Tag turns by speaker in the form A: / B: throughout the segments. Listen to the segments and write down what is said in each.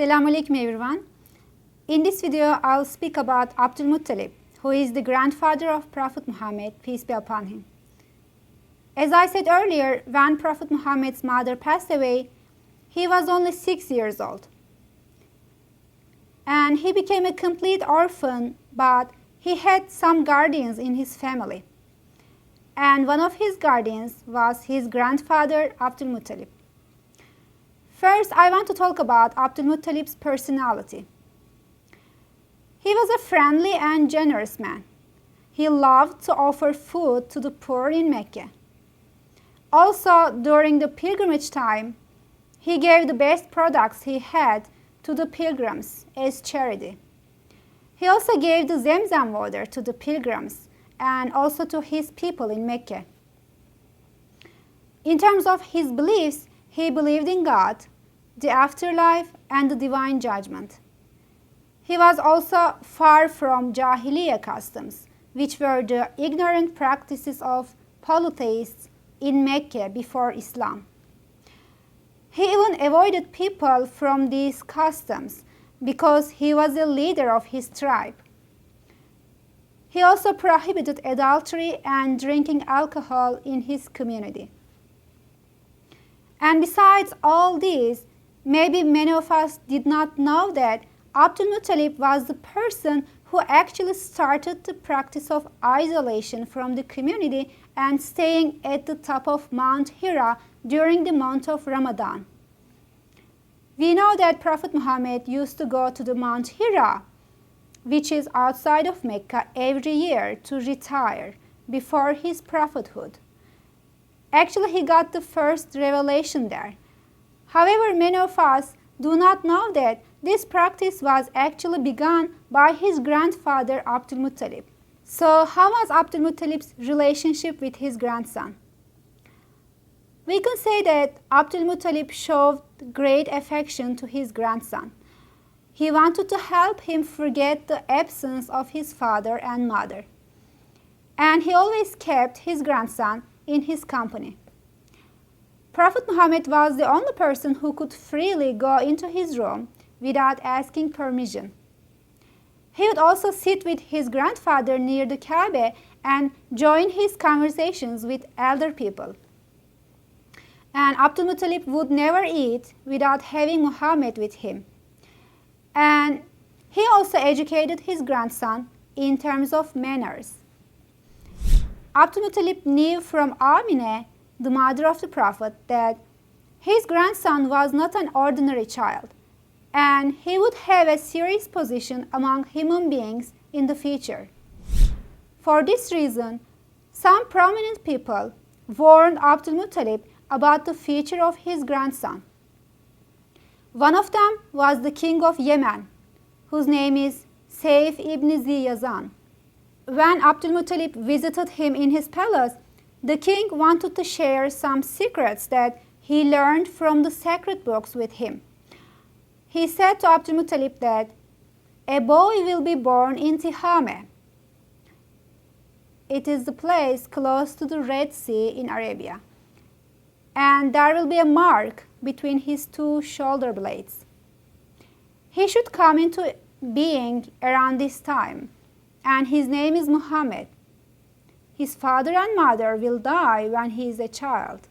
A: Assalamu alaikum everyone. In this video, I'll speak about Abdul Muttalib, who is the grandfather of Prophet Muhammad, peace be upon him. As I said earlier, when Prophet Muhammad's mother passed away, he was only 6 years old. And he became a complete orphan, but he had some guardians in his family. And one of his guardians was his grandfather, Abdul Muttalib. First, I want to talk about Abdul Muttalib's personality. He was a friendly and generous man. He loved to offer food to the poor in Mecca. Also, during the pilgrimage time, he gave the best products he had to the pilgrims as charity. He also gave the Zamzam water to the pilgrims and also to his people in Mecca. In terms of his beliefs, he believed in God, the afterlife, and the divine judgment. He was also far from Jahiliyyah customs, which were the ignorant practices of polytheists in Mecca before Islam. He even avoided people from these customs because he was a leader of his tribe. He also prohibited adultery and drinking alcohol in his community. And besides all these, maybe many of us did not know that Abdul Muttalib was the person who actually started the practice of isolation from the community and staying at the top of Mount Hira during the month of Ramadan. We know that Prophet Muhammad used to go to the Mount Hira, which is outside of Mecca, every year to retire before his prophethood. Actually, he got the first revelation there. However, many of us do not know that this practice was actually begun by his grandfather Abdul Muttalib. So, how was Abdul Muttalib's relationship with his grandson? We can say that Abdul Muttalib showed great affection to his grandson. He wanted to help him forget the absence of his father and mother. And he always kept his grandson in his company. Prophet Muhammad was the only person who could freely go into his room without asking permission. He would also sit with his grandfather near the Kaaba and join his conversations with elder people. And Abdul Muttalib would never eat without having Muhammad with him. And he also educated his grandson in terms of manners. Abdul Muttalib knew from Aminah, the mother of the Prophet, that his grandson was not an ordinary child, and he would have a serious position among human beings in the future. For this reason, some prominent people warned Abdul Muttalib about the future of his grandson. One of them was the king of Yemen, whose name is Saif ibn Ziyazan. When Abdul Muttalib visited him in his palace, the king wanted to share some secrets that he learned from the sacred books with him. He said to Abdul Muttalib that a boy will be born in Tihame. It is the place close to the Red Sea in Arabia. And there will be a mark between his two shoulder blades. He should come into being around this time, and his name is Muhammad. His father and mother will die when he is a child.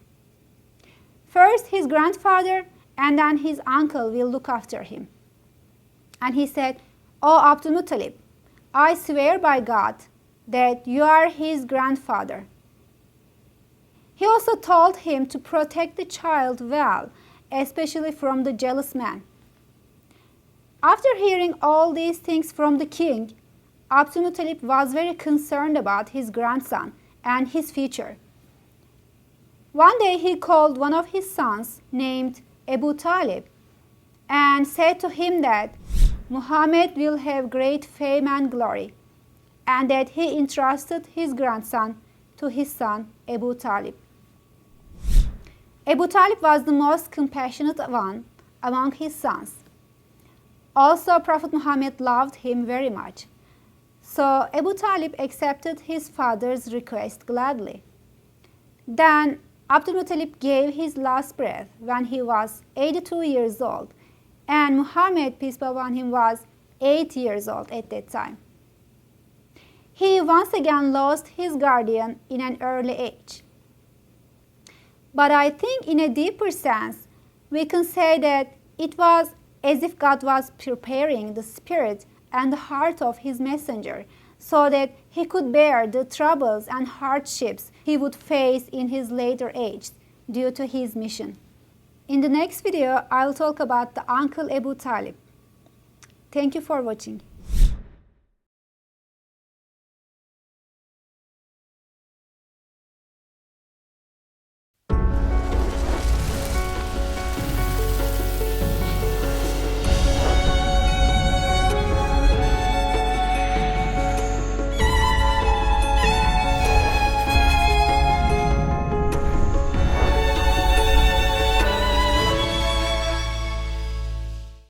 A: First, his grandfather and then his uncle will look after him. And he said, "O Abdul Muttalib, I swear by God that you are his grandfather." He also told him to protect the child well, especially from the jealous man. After hearing all these things from the king, Abdul Muttalib was very concerned about his grandson and his future. One day he called one of his sons named Abu Talib and said to him that Muhammad will have great fame and glory, and that he entrusted his grandson to his son Abu Talib. Abu Talib was the most compassionate one among his sons. Also, Prophet Muhammad loved him very much. So Abu Talib accepted his father's request gladly. Then Abdul Muttalib gave his last breath when he was 82 years old, and Muhammad, peace be upon him, was 8 years old at that time. He once again lost his guardian in an early age. But I think in a deeper sense, we can say that it was as if God was preparing the spirit and the heart of his messenger so that he could bear the troubles and hardships he would face in his later age due to his mission. In the next video, I will talk about the uncle Abu Talib. Thank you for watching.